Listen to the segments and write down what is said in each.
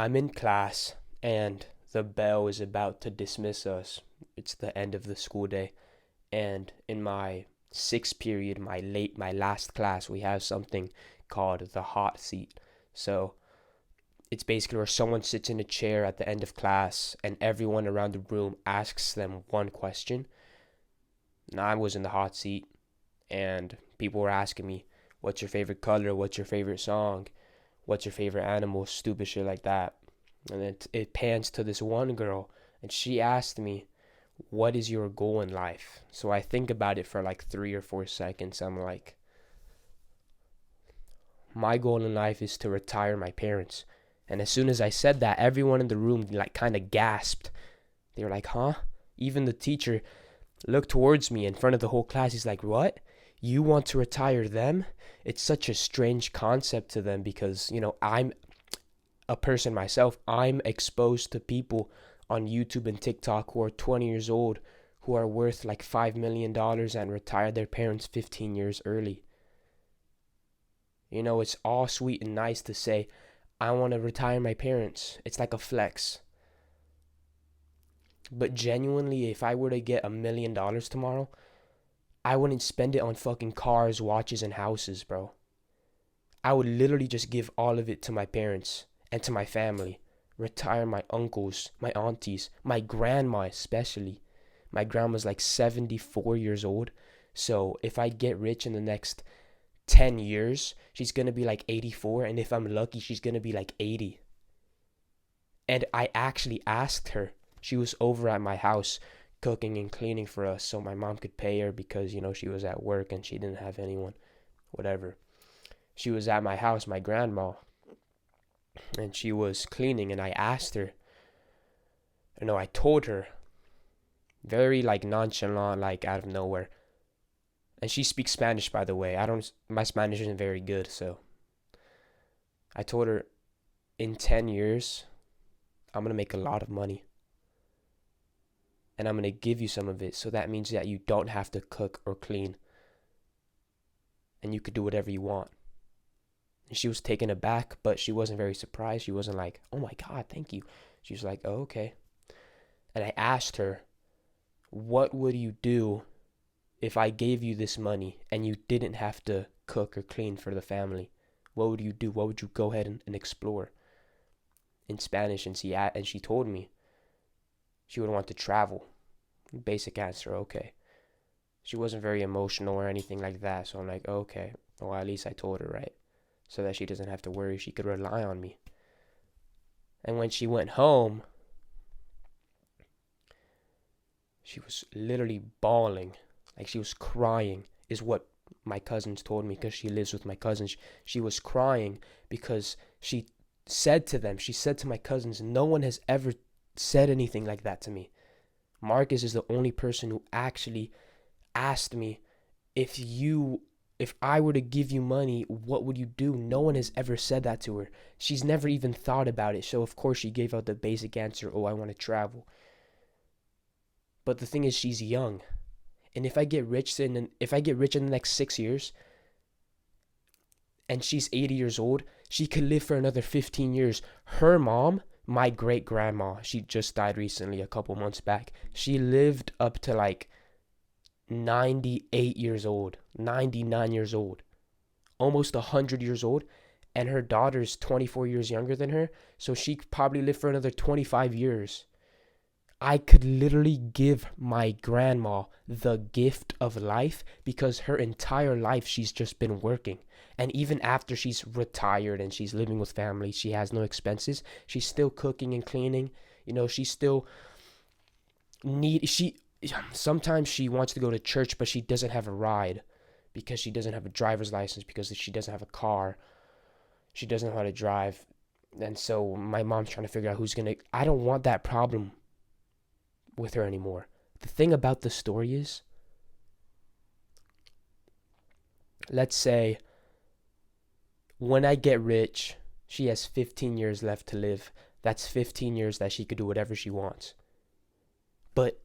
I'm in class and the bell is about to dismiss us. It's the end of the school day, and in my sixth period, my last class, we have something called the hot seat. So it's basically where someone sits in a chair at the end of class and everyone around the room asks them one question. Now I was in the hot seat and people were asking me, what's your favorite color? What's your favorite song? What's your favorite animal? Stupid shit like that. And then it pans to this one girl, and she asked me, what is your goal in life? So I think about it for like 3 or 4 seconds. I'm like, my goal in life is to retire my parents. And as soon as I said that, everyone in the room like kind of gasped. They were like, huh? Even the teacher looked towards me in front of the whole class. He's like, what? You want to retire them? It's such a strange concept to them because, I'm a person myself. I'm exposed to people on YouTube and TikTok who are 20 years old, who are worth like $5 million and retired their parents 15 years early. It's all sweet and nice to say, I want to retire my parents. It's like a flex. But genuinely, if I were to get $1 million tomorrow, I wouldn't spend it on fucking cars, watches, and houses, bro. I would literally just give all of it to my parents and to my family. Retire my uncles, my aunties, my grandma especially. My grandma's like 74 years old. So if I get rich in the next 10 years, she's going to be like 84. And if I'm lucky, she's going to be like 80. And I actually asked her. She was over at my house cooking and cleaning for us so my mom could pay her because, she was at work and she didn't have anyone. Whatever. She was at my house, my grandma, and she was cleaning, and I asked her, no, I told her, very like nonchalant, like out of nowhere. And she speaks Spanish, by the way. My Spanish isn't very good, so I told her, in 10 years, I'm going to make a lot of money. And I'm going to give you some of it, so that means that you don't have to cook or clean. And you could do whatever you want. And she was taken aback, but she wasn't very surprised. She wasn't like, oh my God, thank you. She was like, oh, okay. And I asked her, what would you do if I gave you this money and you didn't have to cook or clean for the family? What would you do? What would you go ahead and explore? In Spanish, and she told me she would want to travel. Basic answer, okay. She wasn't very emotional or anything like that, so I'm like, okay. Well, at least I told her, right? So that she doesn't have to worry. She could rely on me. And when she went home, she was literally bawling. Like she was crying, is what my cousins told me, because she lives with my cousins. She was crying because she said to my cousins, no one has ever said anything like that to me. Marcus is the only person who actually asked me, if I were to give you money, what would you do? No one has ever said that to her. She's never even thought about it. So of course she gave out the basic answer, oh, I want to travel. But the thing is, she's young. And if I get rich in the next 6 years and she's 80 years old, she could live for another 15 years. Her mom, my great grandma, she just died recently, a couple months back. She lived up to like 98 years old, 99 years old, almost 100 years old, and her daughter's 24 years younger than her, so she could probably live for another 25 years. I could literally give my grandma the gift of life because her entire life she's just been working. And even after she's retired and she's living with family, she has no expenses, she's still cooking and cleaning. She still sometimes she wants to go to church, but she doesn't have a ride because she doesn't have a driver's license, because she doesn't have a car. She doesn't know how to drive. And so my mom's trying to figure out I don't want that problem with her anymore. The thing about the story is, let's say when I get rich, she has 15 years left to live. That's 15 years that she could do whatever she wants. But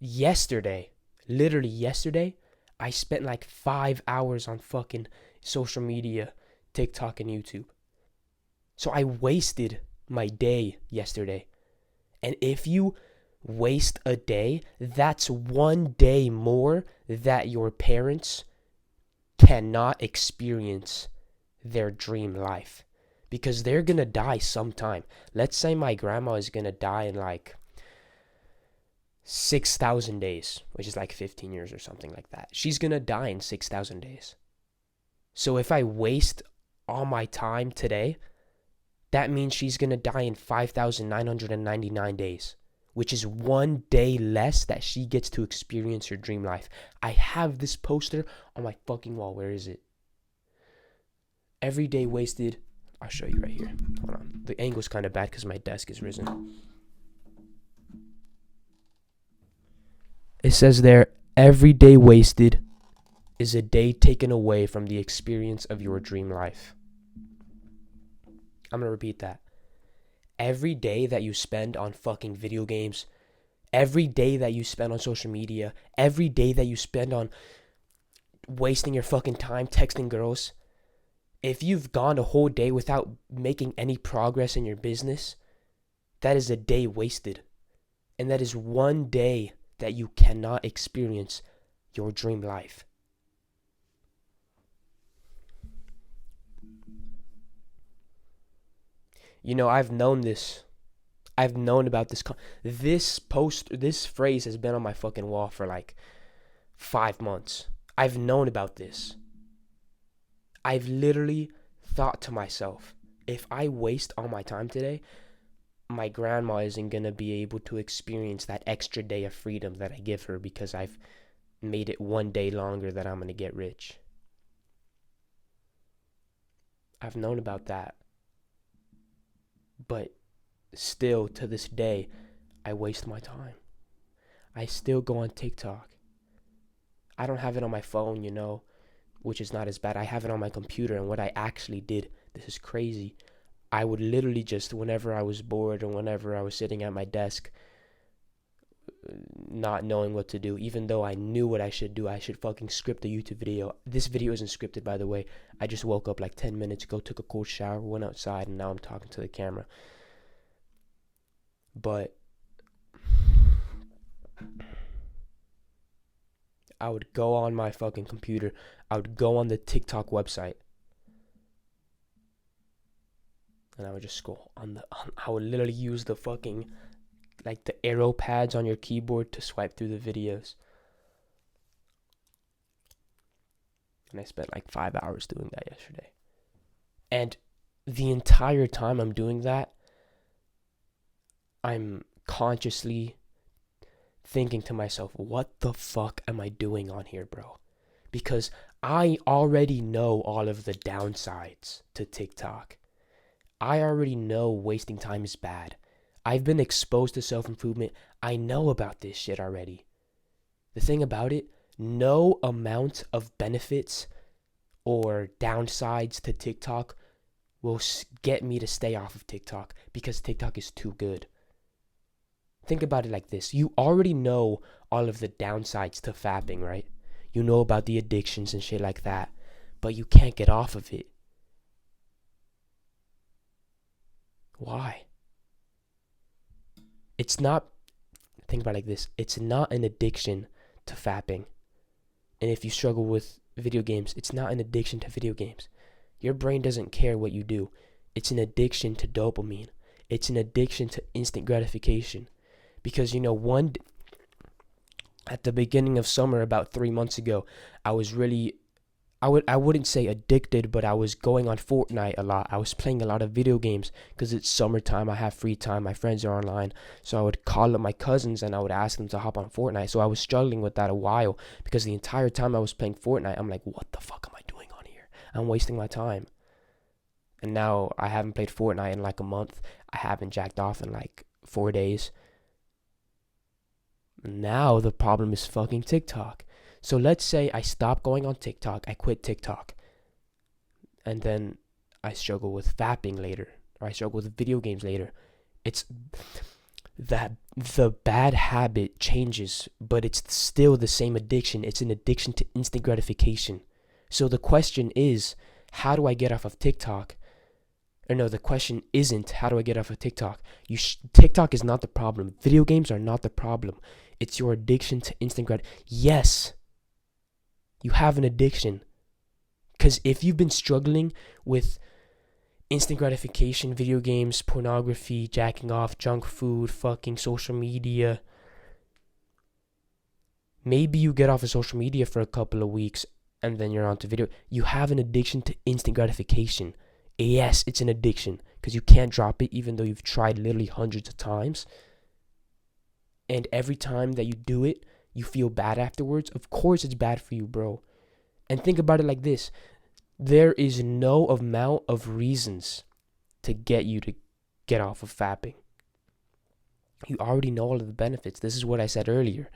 literally yesterday, I spent like 5 hours on fucking social media, TikTok and YouTube. So I wasted my day yesterday. And if you waste a day, that's one day more that your parents cannot experience their dream life, because they're gonna die sometime. Let's say my grandma is gonna die in like 6,000 days, which is like 15 years or something like that. She's gonna die in 6,000 days. So if I waste all my time today, that means she's gonna die in 5,999 days, which is one day less that she gets to experience her dream life. I have this poster on my fucking wall. Where is it? Every day wasted. I'll show you right here. Hold on. The angle's kind of bad because my desk is risen. It says there, every day wasted is a day taken away from the experience of your dream life. I'm going to repeat that. Every day that you spend on fucking video games, every day that you spend on social media, every day that you spend on wasting your fucking time texting girls, if you've gone a whole day without making any progress in your business, that is a day wasted. And that is one day that you cannot experience your dream life. You know, I've known this. I've known about this. This phrase has been on my fucking wall for like 5 months. I've known about this. I've literally thought to myself, if I waste all my time today, my grandma isn't going to be able to experience that extra day of freedom that I give her because I've made it one day longer that I'm going to get rich. I've known about that. But still, to this day, I waste my time. I still go on TikTok. I don't have it on my phone, you know, which is not as bad. I have it on my computer, and what I actually did, this is crazy, I would literally just, whenever I was bored or whenever I was sitting at my desk, not knowing what to do, even though I knew what I should do, I should fucking script a YouTube video. This video isn't scripted, by the way. I just woke up like 10 minutes ago, took a cold shower, went outside, and now I'm talking to the camera. But I would go on my fucking computer. I would go on the TikTok website. And I would just scroll I would literally use the fucking, like the arrow pads on your keyboard to swipe through the videos. And I spent like 5 hours doing that yesterday. And the entire time I'm doing that, I'm consciously thinking to myself, what the fuck am I doing on here, bro? Because I already know all of the downsides to TikTok. I already know wasting time is bad. I've been exposed to self-improvement. I know about this shit already. The thing about it, no amount of benefits or downsides to TikTok will get me to stay off of TikTok because TikTok is too good. Think about it like this. You already know all of the downsides to fapping, right? You know about the addictions and shit like that, but you can't get off of it. Why? It's not, think about it like this. It's not an addiction to fapping. And if you struggle with video games, it's not an addiction to video games. Your brain doesn't care what you do. It's an addiction to dopamine. It's an addiction to instant gratification. Because, you know, at the beginning of summer, about 3 months ago, I was really, I wouldn't say addicted, but I was going on Fortnite a lot. I was playing a lot of video games because it's summertime. I have free time. My friends are online. So I would call up my cousins and I would ask them to hop on Fortnite. So I was struggling with that a while because the entire time I was playing Fortnite, I'm like, what the fuck am I doing on here? I'm wasting my time. And now I haven't played Fortnite in like a month. I haven't jacked off in like 4 days. Now the problem is fucking TikTok. So let's say I stop going on TikTok, I quit TikTok, and then I struggle with vapping later, or I struggle with video games later. It's that the bad habit changes, but it's still the same addiction. It's an addiction to instant gratification. So the question is, how do I get off of TikTok? Or no, the question isn't how do I get off of TikTok. TikTok is not the problem. Video games are not the problem. It's your addiction to instant Yes, you have an addiction. Because if you've been struggling with instant gratification, video games, pornography, jacking off, junk food, fucking social media, maybe you get off of social media for a couple of weeks and then you're on to video. You have an addiction to instant gratification. Yes, it's an addiction because you can't drop it even though you've tried literally hundreds of times. And every time that you do it, you feel bad afterwards. Of course it's bad for you, bro. And think about it like this. There is no amount of reasons to get you to get off of fapping. You already know all of the benefits. This is what I said earlier.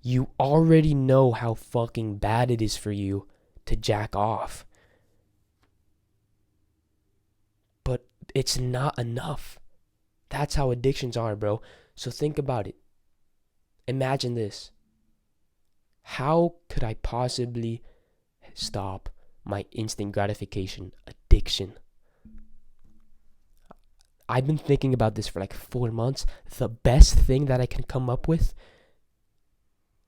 You already know how fucking bad it is for you to jack off. But it's not enough. That's how addictions are, bro. So think about it. Imagine this. How could I possibly stop my instant gratification addiction? I've been thinking about this for like 4 months. The best thing that I can come up with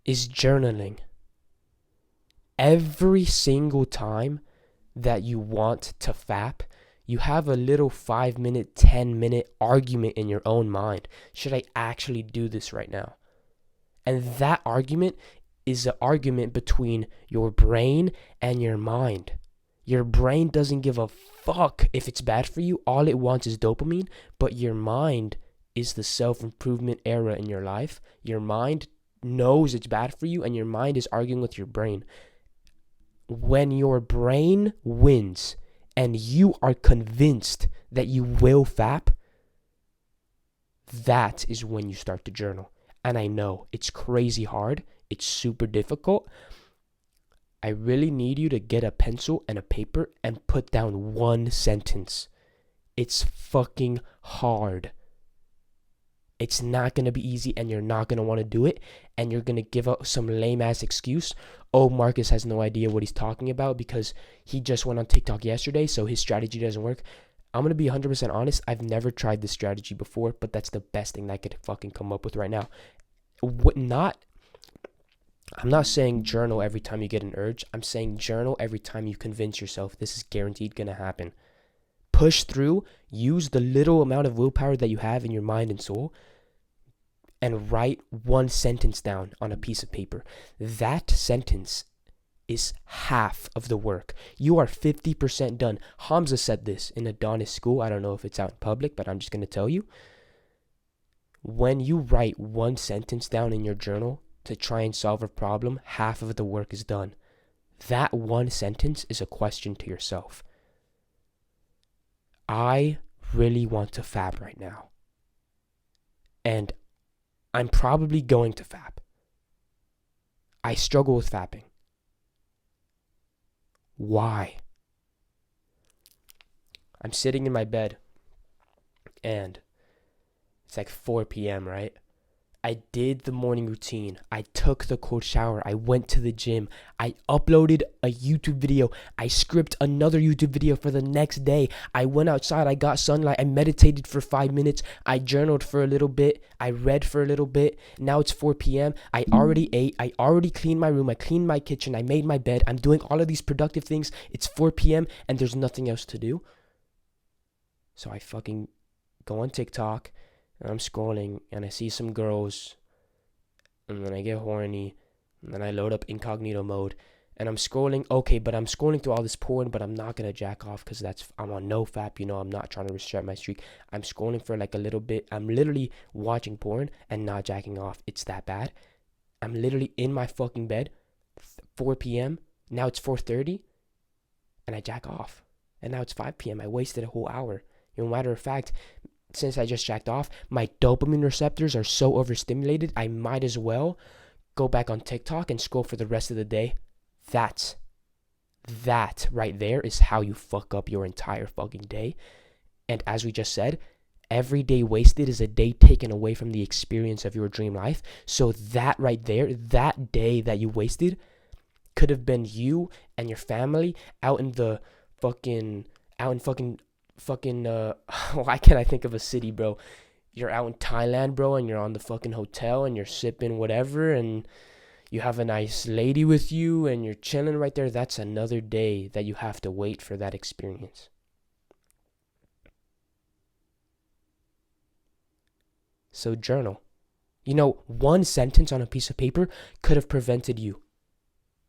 is journaling. Every single time that you want to fap, you have a little 5-minute, 10-minute argument in your own mind. Should I actually do this right now? And that argument is an argument between your brain and your mind. Your brain doesn't give a fuck if it's bad for you. All it wants is dopamine. But your mind is the self-improvement era in your life. Your mind knows it's bad for you, and your mind is arguing with your brain. When your brain wins and you are convinced that you will fap, that is when you start to journal. And I know it's crazy hard. It's super difficult. I really need you to get a pencil and a paper and put down one sentence. It's fucking hard. It's not going to be easy, and you're not going to want to do it, and you're going to give out some lame-ass excuse. Oh, Marcus has no idea what he's talking about because he just went on TikTok yesterday, so his strategy doesn't work. I'm going to be 100% honest. I've never tried this strategy before, but that's the best thing that I could fucking come up with right now. I'm not saying journal every time you get an urge. I'm saying journal every time you convince yourself this is guaranteed going to happen. Push through, use the little amount of willpower that you have in your mind and soul, and write one sentence down on a piece of paper. That sentence is half of the work. You are 50% done. Hamza said this in Adonis school. I don't know if it's out in public, but I'm just going to tell you. When you write one sentence down in your journal to try and solve a problem, half of the work is done. That one sentence is a question to yourself. I really want to fap right now. And I'm probably going to fap. I struggle with fapping. Why? I'm sitting in my bed and it's like 4 p.m., right? I did the morning routine. I took the cold shower. I went to the gym. I uploaded a YouTube video. I scripted another YouTube video for the next day. I went outside. I got sunlight. I meditated for 5 minutes. I journaled for a little bit. I read for a little bit. Now it's 4 p.m. I already ate. I already cleaned my room. I cleaned my kitchen. I made my bed. I'm doing all of these productive things. It's 4 p.m. and there's nothing else to do. So I fucking go on TikTok. And I'm scrolling and I see some girls and then I get horny and then I load up incognito mode and I'm scrolling. Okay, but I'm scrolling through all this porn, but I'm not going to jack off because I'm on Nofap, I'm not trying to restrict my streak. I'm scrolling for like a little bit. I'm literally watching porn and not jacking off. It's that bad. I'm literally in my fucking bed, 4 p.m. Now it's 4:30 and I jack off. And now it's 5 p.m. I wasted a whole hour. Matter of fact, since I just jacked off, my dopamine receptors are so overstimulated, I might as well go back on TikTok and scroll for the rest of the day. That right there is how you fuck up your entire fucking day. And as we just said, every day wasted is a day taken away from the experience of your dream life. So that right there, that day that you wasted could have been you and your family out in the fucking out in fucking why can't I think of a city, bro? You're out in Thailand, bro, and you're on the fucking hotel and you're sipping whatever, and you have a nice lady with you and you're chilling right there. That's another day that you have to wait for that experience. So journal. You know, one sentence on a piece of paper could have prevented you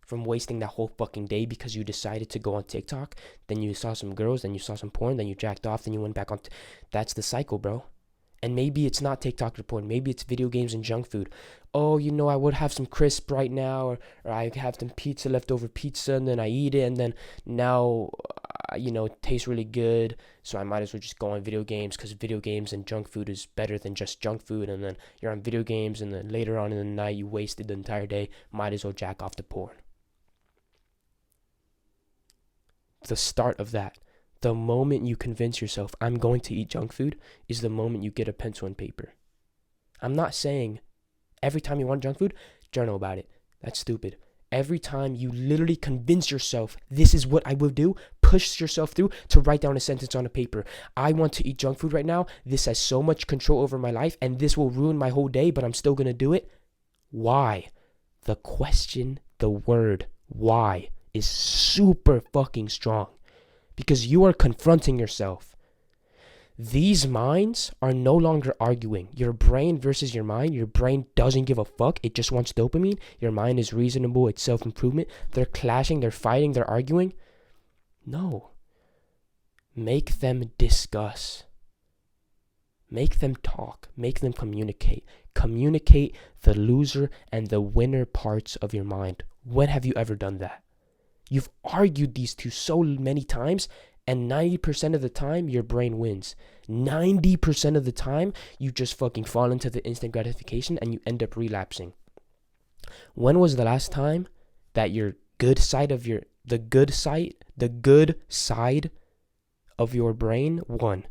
from wasting that whole fucking day because you decided to go on TikTok, then you saw some girls, then you saw some porn, then you jacked off, then you went back on. That's the cycle, bro. And maybe it's not TikTok or porn. Maybe it's video games and junk food. Oh, you know, I would have some crisp right now, or I have some pizza, leftover pizza, and then I eat it, and then now, you know, it tastes really good, so I might as well just go on video games because video games and junk food is better than just junk food. And then you're on video games, and then later on in the night, you wasted the entire day. Might as well jack off to porn. The start of that, the moment you convince yourself I'm going to eat junk food, is the moment you get a pencil and paper. I'm not saying every time you want junk food, journal about it. That's stupid. Every time you literally convince yourself this is what I will do, push yourself through to write down a sentence on a paper. I want to eat junk food right now. This has so much control over my life, and this will ruin my whole day, but I'm still going to do it. Why? The question, the word why, is super fucking strong because you are confronting yourself. These minds are no longer arguing. Your brain versus your mind. Your brain doesn't give a fuck. It just wants dopamine. Your mind is reasonable. It's self-improvement. They're clashing. They're fighting. They're arguing. No. Make them discuss. Make them talk. Make them communicate. Communicate the loser and the winner parts of your mind. When have you ever done that? You've argued these two so many times, and 90% of the time, your brain wins. 90% of the time, you just fucking fall into the instant gratification and you end up relapsing. When was the last time that the good side of your brain won?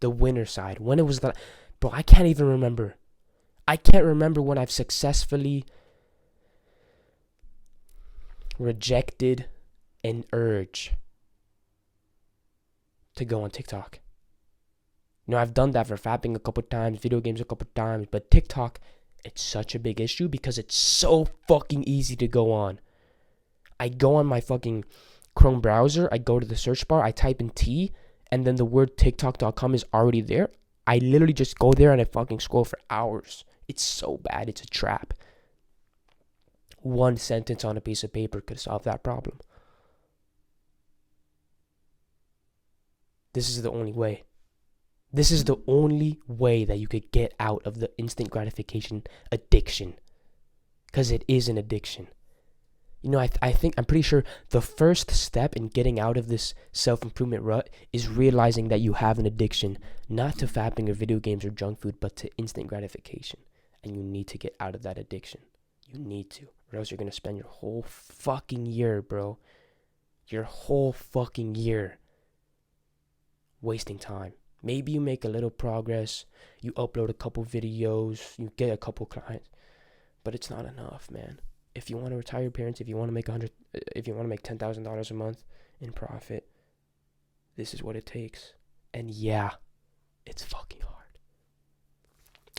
The winner side. When it was the... Bro, I can't even remember. I can't remember when I've successfully rejected an urge to go on TikTok. You know, I've done that for fapping a couple times, video games a couple times, but TikTok, it's such a big issue because it's so fucking easy to go on. I go on my fucking Chrome browser, I go to the search bar, I type in T, and then the word TikTok.com is already there. I literally just go there and I fucking scroll for hours. It's so bad, it's a trap. One sentence on a piece of paper could solve that problem. This is the only way. This is the only way that you could get out of the instant gratification addiction. Because it is an addiction. You know, I'm pretty sure the first step in getting out of this self-improvement rut is realizing that you have an addiction, not to fapping or video games or junk food, but to instant gratification. And you need to get out of that addiction. You need to. Or else you're going to spend your whole fucking year, bro. Your whole fucking year wasting time. Maybe you make a little progress. You upload a couple videos. You get a couple clients. But it's not enough, man. If you want to retire your parents, if you want to make $10,000 a month in profit, this is what it takes. And yeah, it's fucking hard.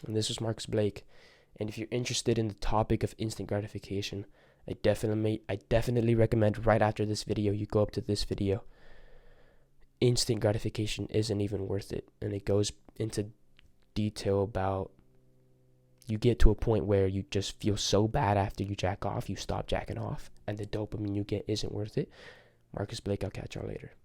And this is Marcus Blake. And if you're interested in the topic of instant gratification, I definitely recommend right after this video, you go up to this video. Instant gratification isn't even worth it. And it goes into detail about you get to a point where you just feel so bad after you jack off, you stop jacking off, and the dopamine you get isn't worth it. Marcus Blake, I'll catch y'all later.